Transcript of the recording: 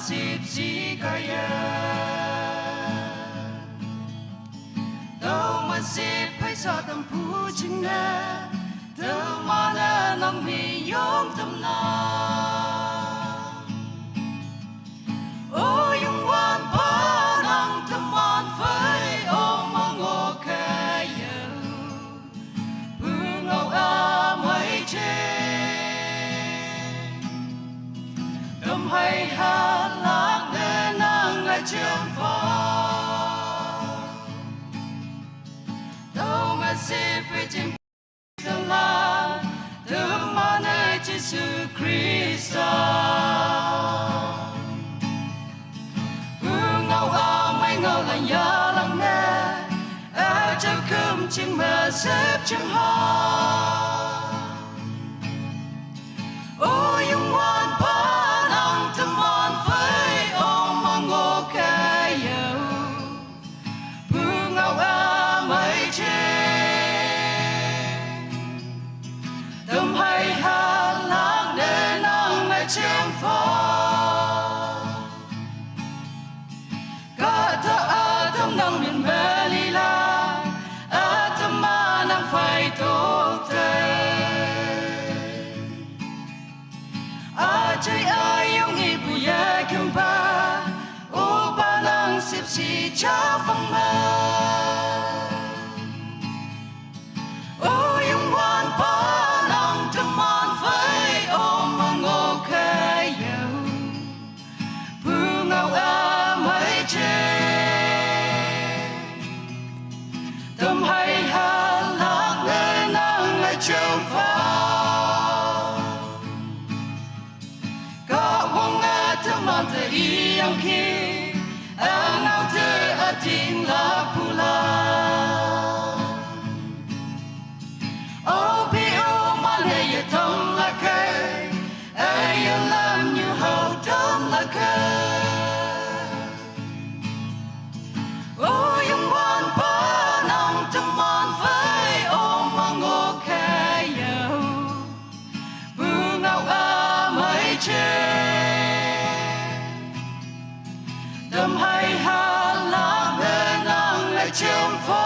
xịp xí kaya đâu mà xịp hay sao tampu chính nè đâu mà nè lòng mi yom tâm na ôi yung wan pa nang taman phơi ôm mong ngô kaya bưng ngâu a mấy chê tâm hay ha lạc để nàng lại trường phó đâu mà xếp với trên tương lai thương mà nơi Jesus Christ bưng ngâu a mấy ngâu là nhớ lắng nghe ai chẳng cơm chim mà xếp chim hoa ôi yung wan pa nang taman phơi ôm mong ngô kaya bưng ngâu a mấy chê tâm hay ha lạc để nàng lại trên phố cả thơ a thâm nang miền bè li la a thâm ma nang phải tốt trời ơi yêu nghĩ bùi ya kim ba ô ba nang xếp xì cha phong mơ ô yung wan pa nang taman phơi ôm mong ngô kaya bưng ngâu a mấy chê tâm hay ha lạc để nàng lại trường phá man te iyang ki ang au te ating la pula o bi o man he ye tom la kai ai lam như hậu tom la kai o yung wan pa nang taman phơi ôm mong ngô kaya bưng ngâu a mấy chê tâm hay ha lạc để nàng lại trường phố